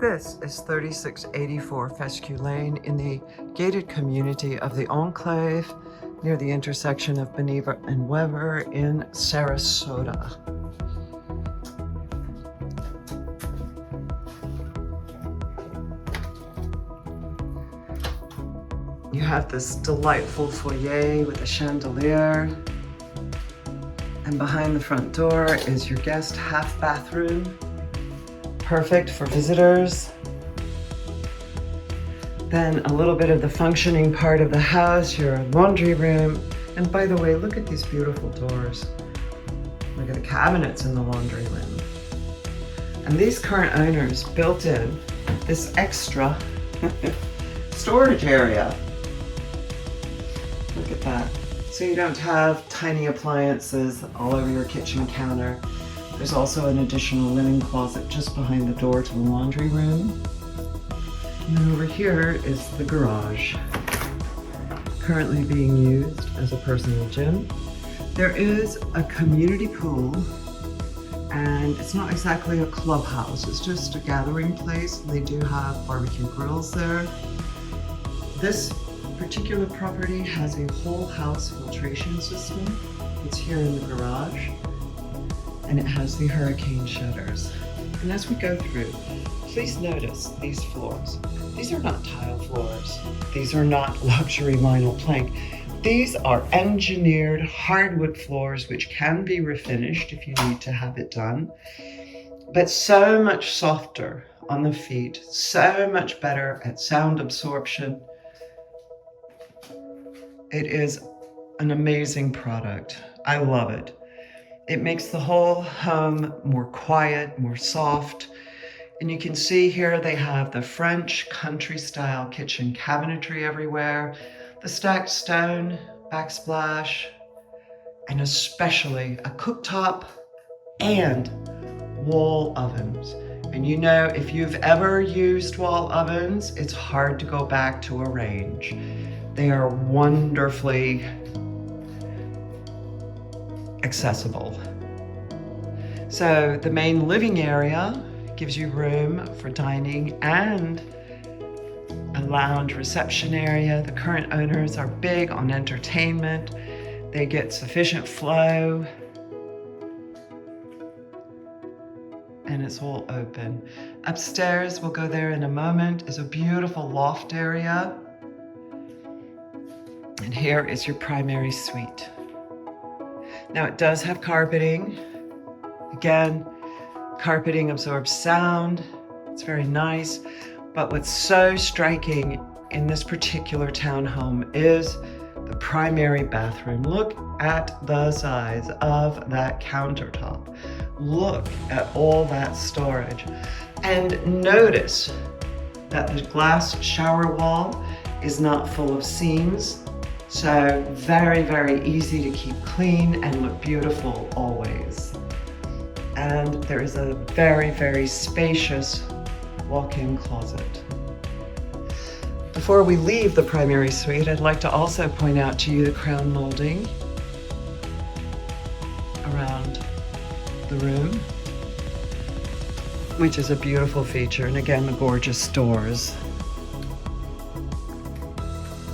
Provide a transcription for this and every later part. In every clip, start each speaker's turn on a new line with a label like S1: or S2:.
S1: This is 3684 Fescue Lane in the gated community of the Enclave near the intersection of Beneva and Weber in Sarasota. You have this delightful foyer with a chandelier, and behind the front door is your guest half bathroom. Perfect for visitors. Then a little bit of the functioning part of the house, your laundry room. And by the way, look at these beautiful doors. Look at the cabinets in the laundry room. And these current owners built in this extra storage area. Look at that. So you don't have tiny appliances all over your kitchen counter. There's also an additional linen closet just behind the door to the laundry room. And then over here is the garage, currently being used as a personal gym. There is a community pool, and it's not exactly a clubhouse, it's just a gathering place. They do have barbecue grills there. This particular property has a whole house filtration system. It's here in the garage. And it has the hurricane shutters. And as we go through, please notice these floors. These are not tile floors. These are not luxury vinyl plank. These are engineered hardwood floors, which can be refinished if you need to have it done, but so much softer on the feet, so much better at sound absorption. It is an amazing product. I love it. It makes the whole home more quiet, more soft. And you can see here they have the French country style kitchen cabinetry everywhere, the stacked stone, backsplash, and especially a cooktop and wall ovens. And you know, if you've ever used wall ovens, it's hard to go back to a range. They are wonderfully accessible. So the main living area gives you room for dining and a lounge reception area. The current owners are big on entertainment. They get sufficient flow, and it's all open. Upstairs, we'll go there in a moment, is a beautiful loft area. And here is your primary suite. Now it does have carpeting. Again, carpeting absorbs sound. It's very nice. But what's so striking in this particular townhome is the primary bathroom. Look at the size of that countertop. Look at all that storage. And notice that the glass shower wall is not full of seams. So very, very easy to keep clean and look beautiful always. And there is a very, very spacious walk-in closet. Before we leave the primary suite, I'd like to also point out to you the crown molding around the room, which is a beautiful feature. And again, the gorgeous doors.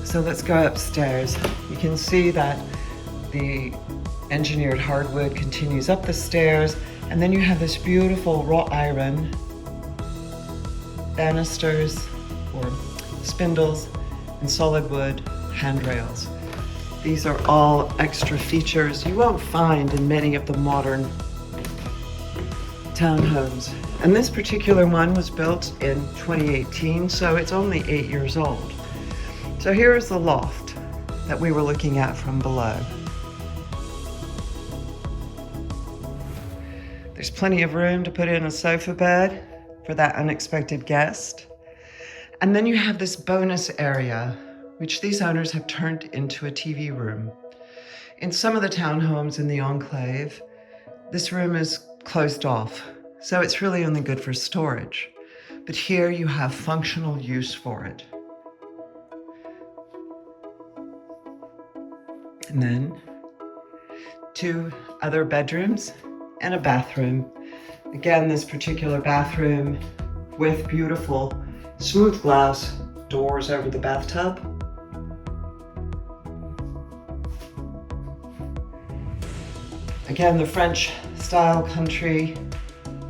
S1: So let's go upstairs. You can see that the engineered hardwood continues up the stairs, and then you have this beautiful wrought iron banisters or spindles and solid wood handrails. These are all extra features you won't find in many of the modern townhomes. And this particular one was built in 2018, so it's only 8 years old. So here is the loft that we were looking at from below. There's plenty of room to put in a sofa bed for that unexpected guest. And then you have this bonus area, which these owners have turned into a TV room. In some of the townhomes in the Enclave, this room is closed off, so it's really only good for storage. But here you have functional use for it. And then 2 other bedrooms and a bathroom. Again, this particular bathroom with beautiful smooth glass doors over the bathtub. Again, the French style country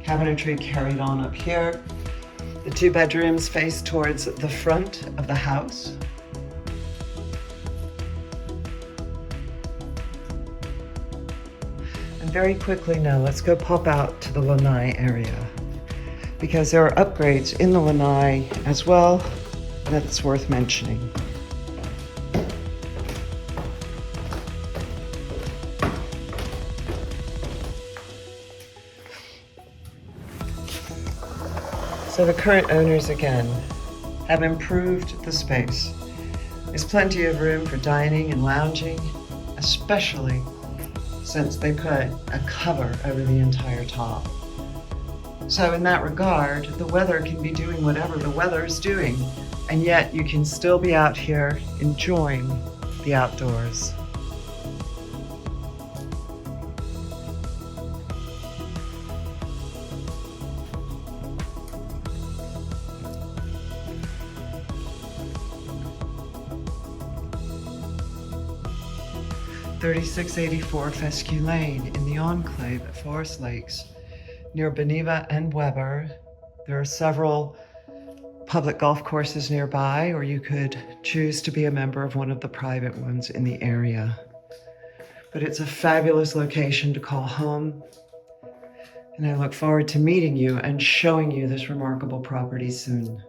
S1: cabinetry carried on up here. The 2 bedrooms face towards the front of the house. And very quickly now, let's go pop out to the lanai area, because there are upgrades in the lanai as well that's worth mentioning. So the current owners, again, have improved the space. There's plenty of room for dining and lounging, especially since they put a cover over the entire top. So in that regard, the weather can be doing whatever the weather is doing, and yet you can still be out here enjoying the outdoors. (3684) Fescue Lane in the Enclave at Forest Lakes, near Beneva and Weber. There are several public golf courses nearby, or you could choose to be a member of one of the private ones in the area. But it's a fabulous location to call home, and I look forward to meeting you and showing you this remarkable property soon.